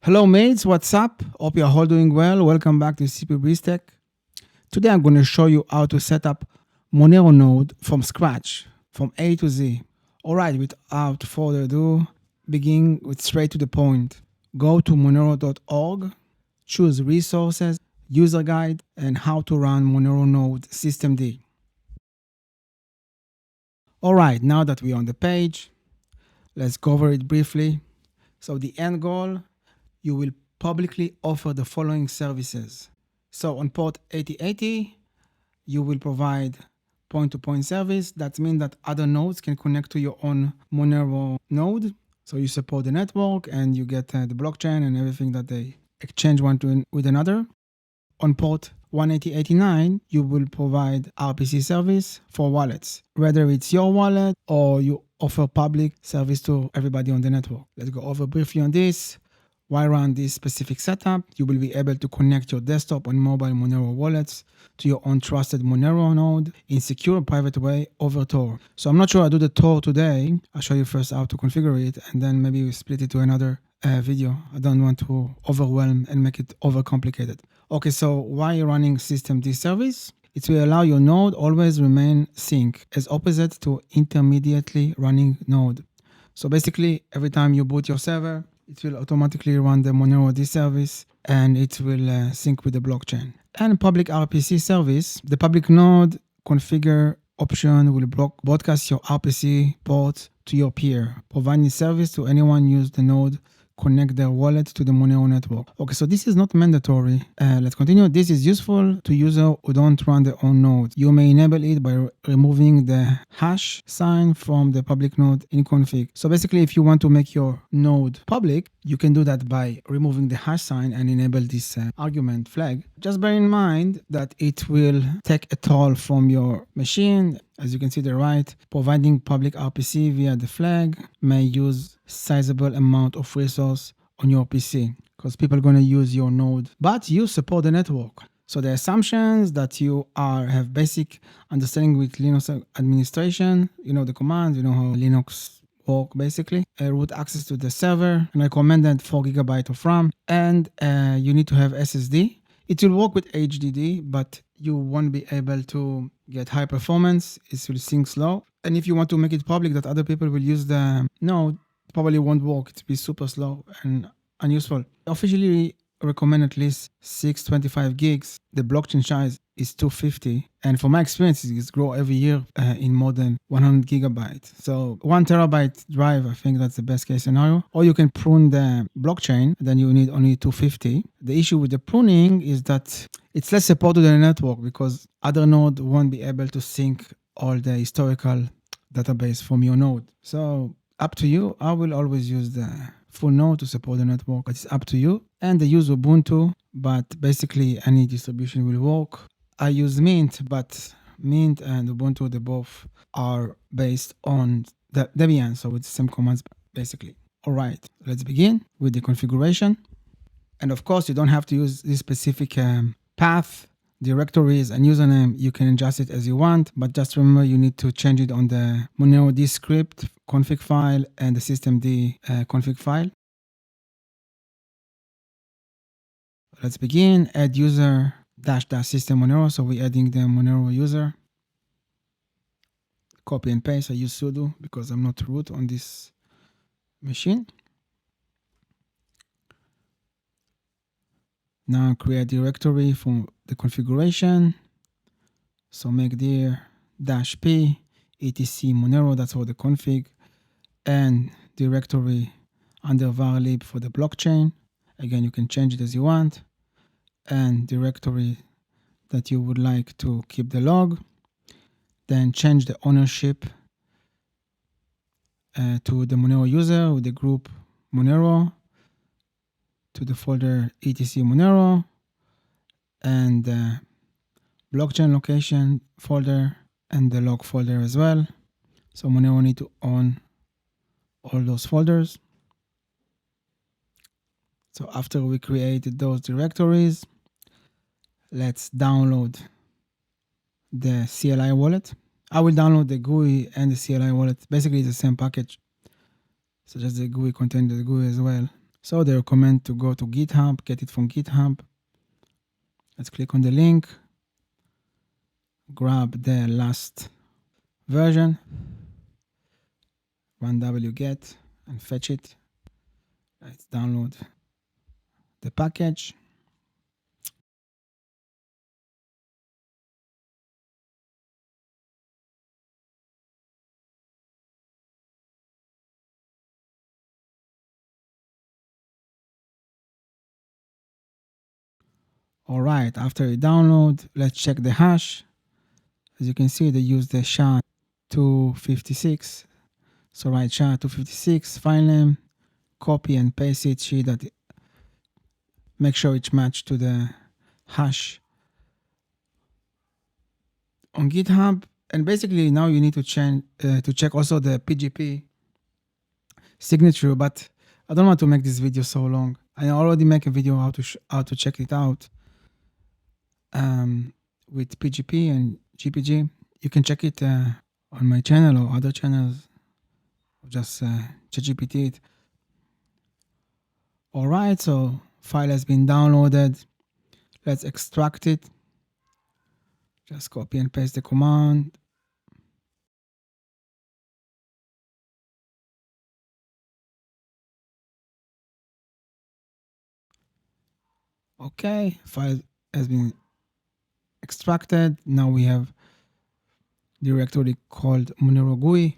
Hello mates, what's up? Hope you're all doing well. Welcome back to CP Breeze Tech. Today I'm going to show you how to set up Monero-Node from scratch, from A to Z. Alright, without further ado, begin with straight to the point. Go to monero.org, choose resources, user guide, and how to run Monero-Node systemd. Alright, now that we're on the page, let's cover it briefly. So the end goal, you will publicly offer the following services. So on port 8080, you will provide point-to-point service. That means that other nodes can connect to your own Monero node. So you support the network and you get the blockchain and everything that they exchange one with another. On port 18089, you will provide RPC service for wallets, whether it's your wallet or you offer public service to everybody on the network. Let's go over briefly on this. Why run this specific setup? You will be able to connect your desktop and mobile Monero wallets to your own trusted Monero node in secure private way over Tor. So I'm not sure I'll do the Tor today. I'll show you first how to configure it and then maybe we split it to another video. I don't want to overwhelm and make it overcomplicated. Okay, so why running systemd service? It will allow your node always remain sync as opposite to intermediately running node. So basically every time you boot your server, it will automatically run the Monero service and it will sync with the blockchain. And public RPC service, the public node configure option will broadcast your RPC port to your peer, providing service to anyone use the node connect their wallet to the Monero network. Okay, so this is not mandatory. Let's continue. This is useful to users who don't run their own node. You may enable it by removing the hash sign from the public node in config. So basically, if you want to make your node public, you can do that by removing the hash sign and enable this argument flag. Just bear in mind that it will take a toll from your machine. As you can see to the right, providing public RPC via the flag may use sizable amount of resource on your PC because people are going to use your node, but you support the network. So the assumptions that you have basic understanding with Linux administration, you know the commands, you know how Linux work basically, root access to the server, and recommended 4 GB of RAM, and you need to have SSD. It will work with HDD, but you won't be able to get high performance. It will sync slow. And if you want to make it public that other people will use the node, it probably won't work. It will be super slow and unuseful. Officially recommend at least 625 gigs. The blockchain size is 250. And from my experience, it's grow every year in more than 100 gigabytes. So 1 terabyte drive, I think that's the best case scenario. Or you can prune the blockchain, then you need only 250. The issue with the pruning is that it's less supported in the network because other node won't be able to sync all the historical database from your node. So up to you. I will always use the full node to support the network, but it's up to you. And I use Ubuntu, but basically any distribution will work. I use Mint, but Mint and Ubuntu, they both are based on the Debian, so it's the same commands basically. All right, let's begin with the configuration. And of course, you don't have to use this specific path, directories, and username. You can adjust it as you want, but just remember you need to change it on the Monero script config file and the systemd config file. Let's begin. Add user -- system Monero. So we're adding the Monero user. Copy and paste. I use sudo because I'm not root on this machine. Now create directory for the configuration. So make dir -p etc Monero, that's for the config, and directory under varlib for the blockchain. Again, you can change it as you want, and directory that you would like to keep the log. Then change the ownership to the Monero user with the group Monero, to the folder etc Monero, and the blockchain location folder and the log folder as well. So Monero need to own all those folders. So after we created those directories, let's download the CLI wallet. I will download the GUI and the CLI wallet. Basically, it's the same package. So just the GUI contains the GUI as well. So they recommend to go to GitHub, get it from GitHub. Let's click on the link, grab the last version, run wget and fetch it. Let's download the package. All right, after you download, let's check the hash. As you can see, they use the SHA-256. So write SHA-256, file name, copy and paste it, see that make sure it's matched to the hash on GitHub. And basically now you need to check also the PGP signature, but I don't want to make this video so long. I already make a video how to check it out with PGP and GPG. You can check it on my channel or other channels. Just ChatGPT it. All right, so file has been downloaded. Let's extract it. Just copy and paste the command. Okay, file has been extracted. Now we have directory called Monero-GUI.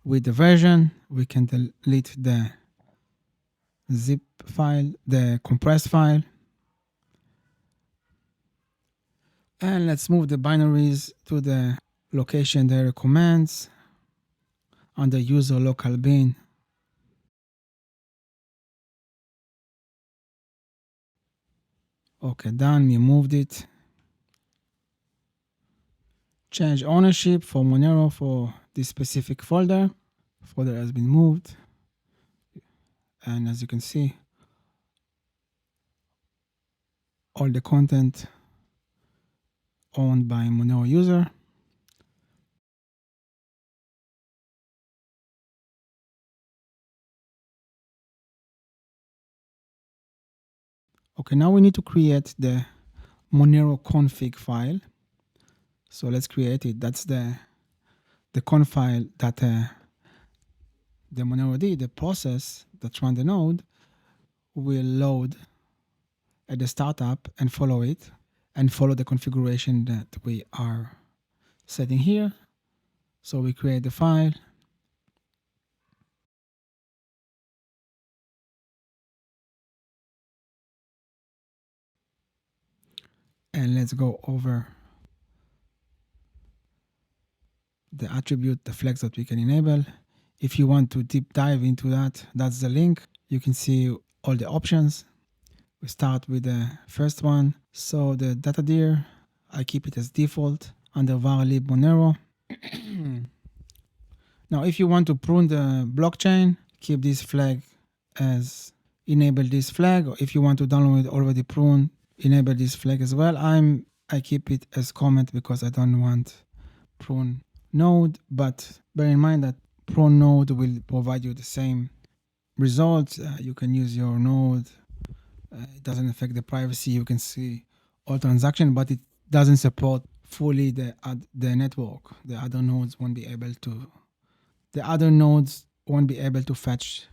With the version, we can delete the zip file, the compressed file. And let's move the binaries to the location they recommends under user local bin. Okay, done. We moved it. Change ownership for Monero for this specific folder. Folder has been moved. And as you can see, all the content owned by Monero user. Okay, now we need to create the Monero config file. So let's create it. That's the conf file that the Monero-D, the process that runs the node, will load at the startup and follow it and follow the configuration that we are setting here. So we create the file. And let's go over the attribute, the flex that we can enable. If you want to deep dive into that, that's the link. You can see all the options. We start with the first one. So the data dir, I keep it as default under var-lib Monero. Now, if you want to prune the blockchain, keep this flag as enable this flag. Or if you want to download it already pruned, enable this flag as well. I keep it as comment because I don't want prune node, but bear in mind that prune node will provide you the same results. You can use your node. It doesn't affect the privacy. You can see all transactions, but it doesn't support fully the network. The other nodes won't be able to. The other nodes won't be able to fetch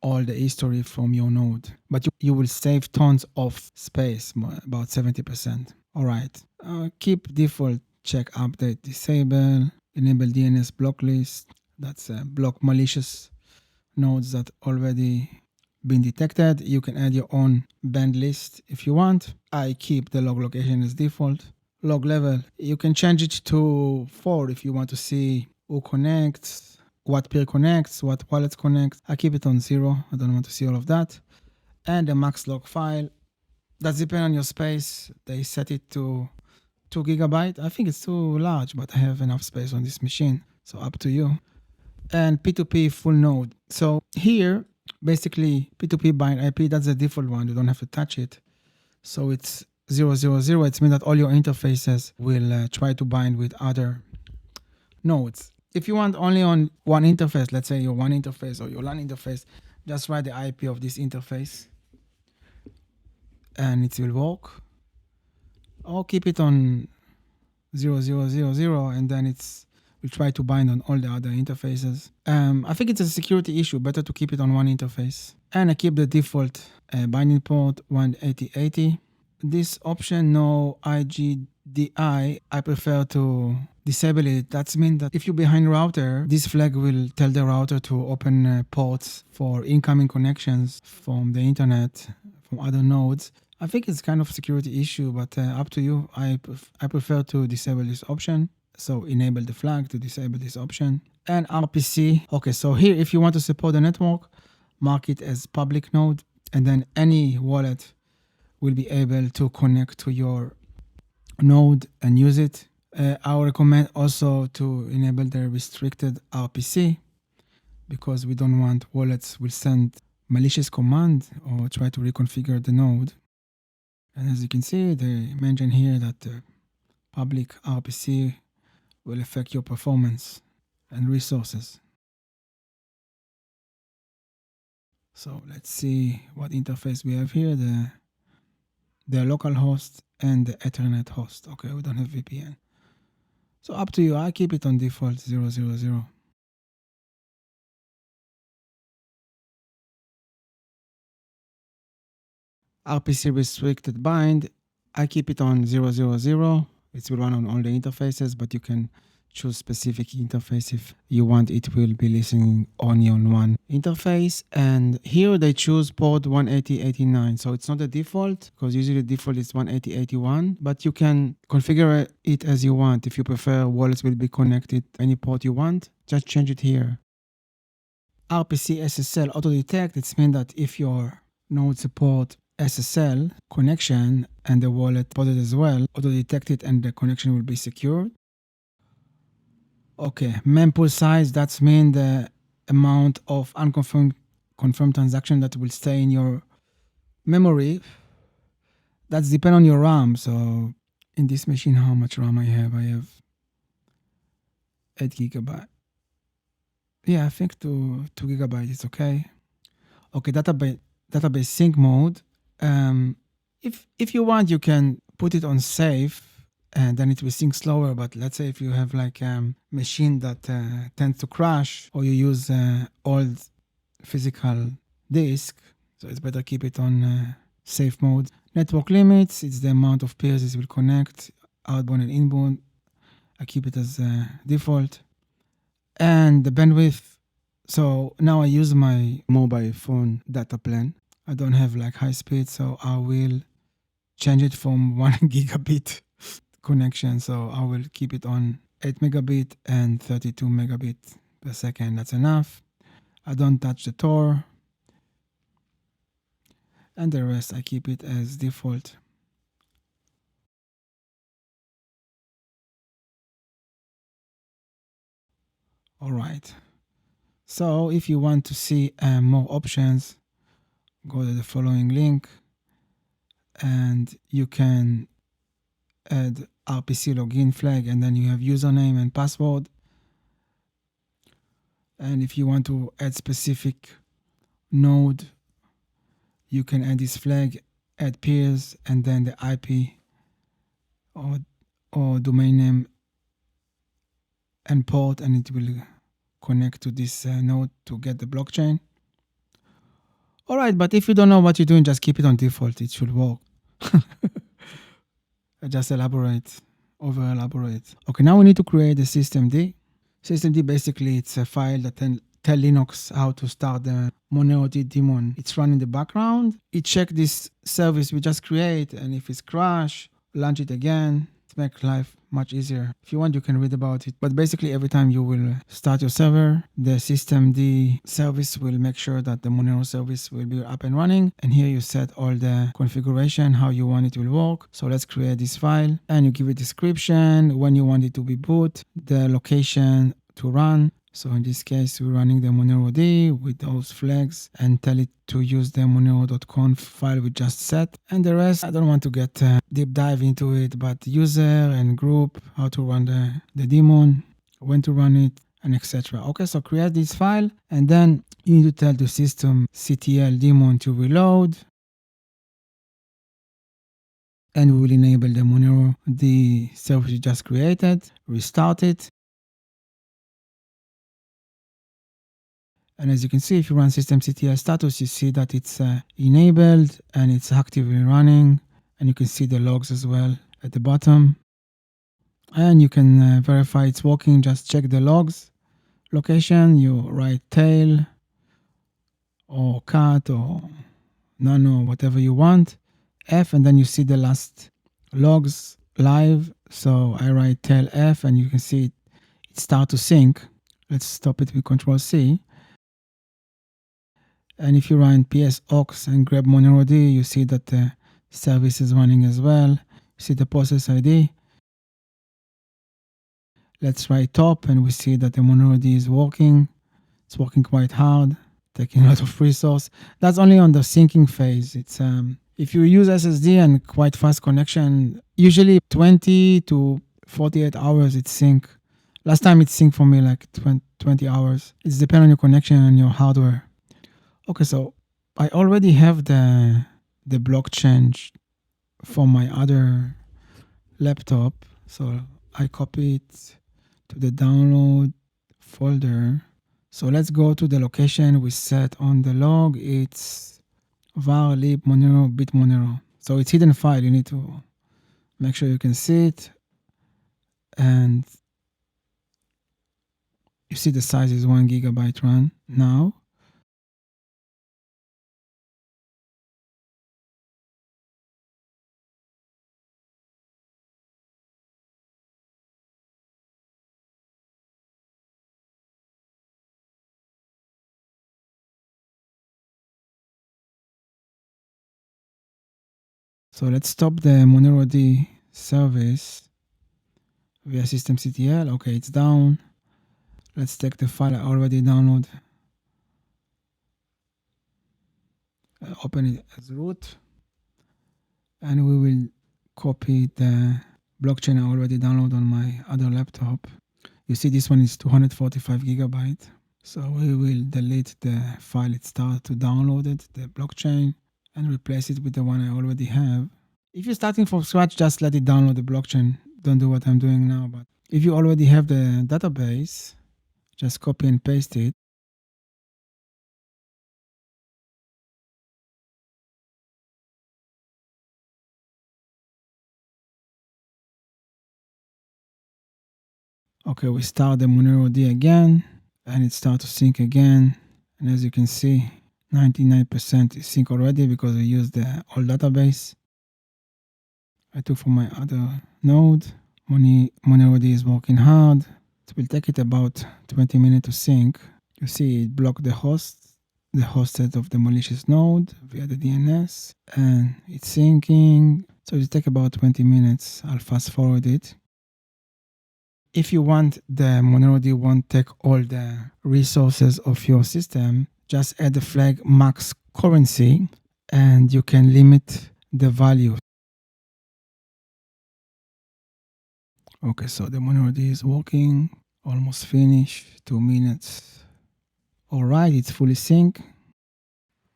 all the history from your node, but you will save tons of space, about 70%. All right. Keep default, check update, disable, enable DNS block list. That's block malicious nodes that already been detected. You can add your own banned list if you want. I keep the log location as default. Log level, you can change it to 4 if you want to see who connects, what peer connects, what wallets connect. I keep it on 0. I don't want to see all of that. And the max log file, that's depend on your space. They set it to 2 gigabyte. I think it's too large, but I have enough space on this machine. So up to you. And P2P full node. So here, basically P2P bind IP, that's the default one. You don't have to touch it. So it's 000. It means that all your interfaces will try to bind with other nodes. If you want only on one interface, let's say your one interface or your LAN interface, Just write the IP of this interface and it will work. Or keep it on 0000 and then we'll try to bind on all the other interfaces. I think it's a security issue, better to keep it on one interface. And I keep the default binding port 18080. This option, no IGDI, I prefer to disable it. That means that if you're behind router, this flag will tell the router to open ports for incoming connections from the internet, from other nodes. I think it's kind of security issue, but up to you. I prefer to disable this option. So enable the flag to disable this option. And RPC. Okay, so here, if you want to support the network, mark it as public node, and then any wallet will be able to connect to your node and use it. I would recommend also to enable the restricted RPC because we don't want wallets will send malicious command or try to reconfigure the node. And as you can see, they mention here that the public RPC will affect your performance and resources. So let's see what interface we have here. The local host and the Ethernet host. Okay, we don't have VPN. So up to you. I keep it on default 000. RPC restricted bind. I keep it on 000. It will run on all the interfaces, but you can choose specific interface if you want. It will be listening only on one interface. And here they choose port 18089. So it's not the default because usually the default is 18081, but you can configure it as you want. If you prefer wallets will be connected to any port you want, just change it here. RPC SSL auto detect. It means that if your node support SSL connection and the wallet supported as well, auto detect it and the connection will be secured. Okay, mempool size, that's mean the amount of confirmed transaction that will stay in your memory. That's depend on your RAM. So in this machine, how much RAM I have? I have 8 gigabyte. Yeah, I think 2 gigabyte is okay. Okay, database sync mode. If you want, you can put it on safe and then it will sync slower. But let's say if you have like a machine that tends to crash or you use old physical disk, so it's better keep it on safe mode. Network limits, it's the amount of peers it will connect, outbound and inbound. I keep it as default. And the bandwidth, so now I use my mobile phone data plan. I don't have like high speed, so I will change it from 1 gigabit connection. So I will keep it on 8 megabit and 32 megabit per second. That's enough. I don't touch the Tor. And the rest I keep it as default. All right. So if you want to see more options, go to the following link and you can add RPC login flag and then you have username and password. And if you want to add specific node, you can add this flag, add peers, and then the IP or domain name and port, and it will connect to this node to get the blockchain. All right, but if you don't know what you're doing, just keep it on default. It should work. Just over elaborate. Okay, now we need to create a systemd. Systemd basically it's a file that tell Linux how to start the Monero-Node daemon. It's run in the background. It check this service we just create, and if it's crash, launch it again. It makes life much easier. If you want, you can read about it. But basically, every time you will start your server, the systemd service will make sure that the Monero service will be up and running. And here you set all the configuration, how you want it will work. So let's create this file and you give it description, when you want it to be boot, the location to run. So in this case, we're running the Monero-Node with those flags and tell it to use the monero.conf file we just set. And the rest, I don't want to get deep dive into it, but user and group, how to run the daemon, when to run it, and etc. Okay, so create this file and then You need to tell the system CTL daemon to reload, and we will enable the Monero-D service you just created, restart it. And as you can see, if you run systemctl status, you see that it's enabled and it's actively running. And you can see the logs as well at the bottom. And you can verify it's working. Just check the logs location. You write tail or cat or nano, whatever you want, F, and then you see the last logs live. So I write tail F, and you can see it start to sync. Let's stop it with Control C. And if you run ps aux and grab Monero-D, you see that the service is running as well. You see the process ID. Let's write top, and we see that the Monero-D is working. It's working quite hard, taking a lot of resource. That's only on the syncing phase. It's if you use SSD and quite fast connection, usually 20 to 48 hours it sync. Last time it synced for me like 20 hours. It's depending on your connection and your hardware. Okay, so I already have the blockchain for my other laptop. So I copy it to the download folder. So let's go to the location we set on the log. It's var lib monero bit monero. So it's hidden file. You need to make sure you can see it. And you see the size is 1 gigabyte run now. So let's stop the Monero-D service via systemctl. Okay, it's down. Let's take the file I already downloaded. Open it as root. And we will copy the blockchain I already downloaded on my other laptop. You see this one is 245 gigabyte. So we will delete the file it started to download it, the blockchain, and replace it with the one I already have. If you're starting from scratch, just let it download the blockchain. Don't do what I'm doing now. But if you already have the database, just copy and paste it. Okay, we start the Monero-D again, and it starts to sync again. And as you can see, 99% is sync already because we used the old database I took from my other node. Monero-D is working hard. It will take it about 20 minutes to sync. You see it blocked the hosted of the malicious node via the DNS, and it's syncing. So it will take about 20 minutes. I'll fast forward it. If you want the Monero-D won't take all the resources of your system, just add the flag max currency and you can limit the value. Okay, so the Monero-D is working, almost finished, 2 minutes. All right, it's fully synced.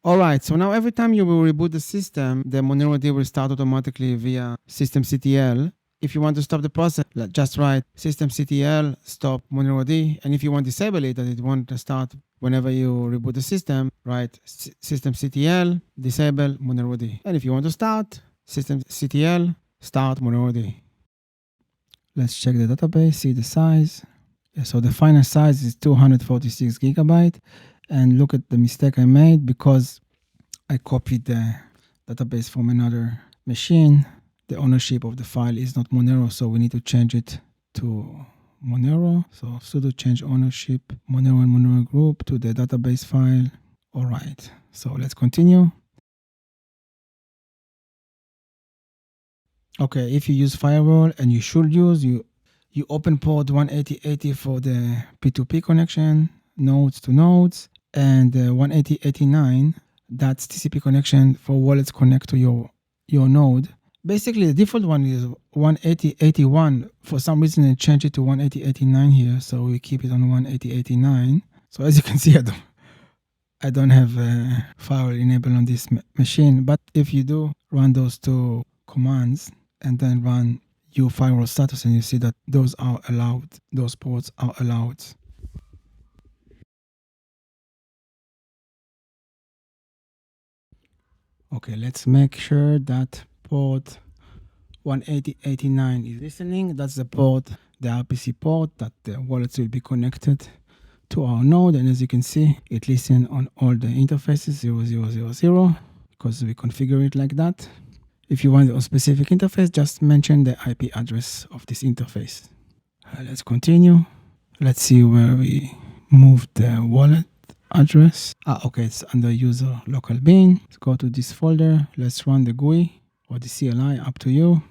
All right, so now every time you will reboot the system, the Monero-D will start automatically via systemctl. If you want to stop the process, just write systemctl stop Monero-D. And if you want to disable it, that it won't start whenever you reboot the system, write systemctl disable Monero-D. And if you want to start, systemctl start Monero-D. Let's check the database, see the size. Yeah, so the final size is 246 gigabyte. And look at the mistake I made because I copied the database from another machine. The ownership of the file is not Monero, so we need to change it to Monero. So sudo change ownership Monero and Monero group to the database file. All right, so let's continue. Okay, if you use firewall, and you should use, you open port 18080 for the P2P connection, nodes to nodes, and 18089, that's TCP connection for wallets connect to your node. Basically, the default one is 18081. For some reason, I changed it to 18089 here, so we keep it on 18089. So as you can see, I don't have a firewall enabled on this machine, but if you do run those two commands and then run your firewall status, and you see that those are allowed, those ports are allowed. Okay, let's make sure that port 18089 is listening. That's the port, the RPC port that the wallets will be connected to our node. And as you can see, it listens on all the interfaces 0000 because we configure it like that. If you want a specific interface, just mention the IP address of this interface. Let's continue. Let's see where we moved the wallet address. Okay, it's under user local bin. Let's go to this folder. Let's run the GUI or the CLI, up to you.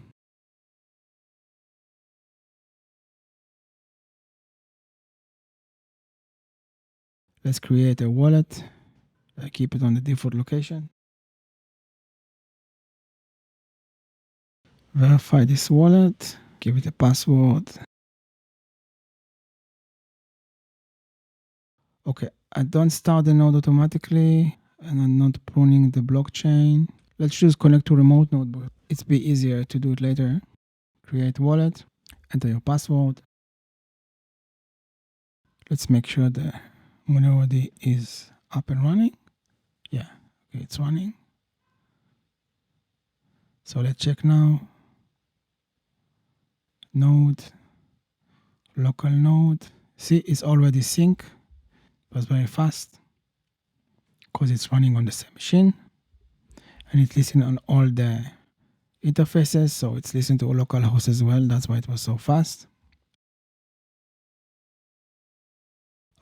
Let's create a wallet. Keep it on the default location. Verify this wallet. Give it a password. Okay, I don't start the node automatically and I'm not pruning the blockchain. Let's choose connect to remote node, but it's be easier to do it later. Create wallet, enter your password. Let's make sure the Monero-Node is up and running. Yeah, okay, it's running. So let's check now. Node, local node. See, it's already sync. It was very fast because it's running on the same machine. And it's listening on all the interfaces, so it's listening to a local host as well. That's why it was so fast.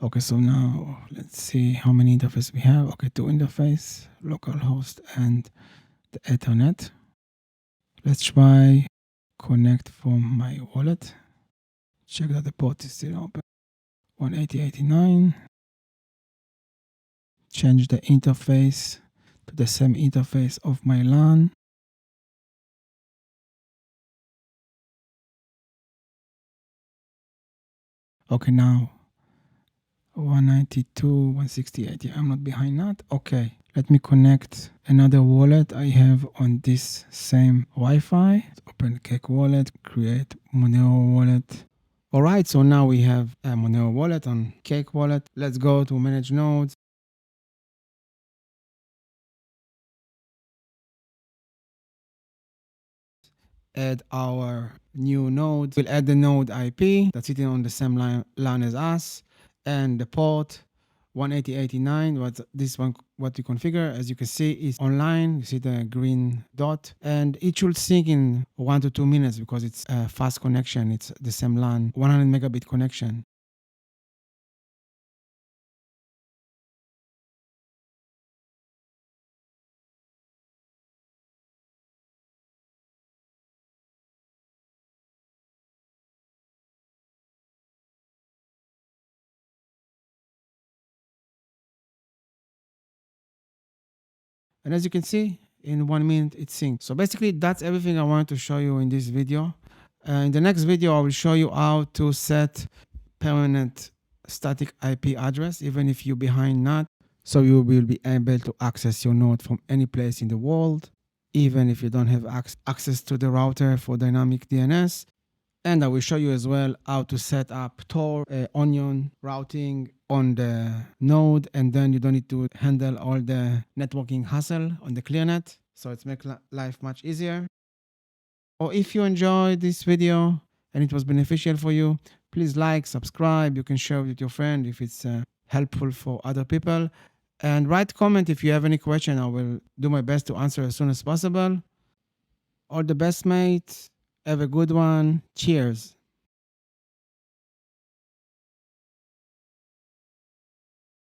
Okay, so now let's see how many interfaces we have. Okay, 2 interface, local host and the Ethernet. Let's try connect from my wallet. Check that the port is still open. 18089. Change the interface to the same interface of my LAN. Okay, now 192, 168. Yeah, I'm not behind that. Okay, let me connect another wallet I have on this same Wi-Fi. Open Cake Wallet, create Monero wallet. All right, so now we have a Monero wallet on Cake Wallet. Let's go to Manage Nodes. Add our new node. We'll add the node IP that's sitting on the same LAN as us, and the port 18089. What you configure, as you can see, is online. You see the green dot, and it should sync in 1 to 2 minutes because it's a fast connection. It's the same LAN, 100 megabit connection. And as you can see, in 1 minute it syncs. So basically that's everything I wanted to show you in this video. In the next video, I will show you how to set permanent static IP address, even if you're behind NAT. So you will be able to access your node from any place in the world, even if you don't have access to the router for dynamic DNS. And I will show you as well how to set up Tor, Onion routing on the node, and then you don't need to handle all the networking hassle on the ClearNet. So it's make life much easier. Or if you enjoyed this video and it was beneficial for you, please like, subscribe. You can share it with your friend if it's helpful for other people. And write comment if you have any question. I will do my best to answer as soon as possible. All the best, mate. Have a good one. Cheers.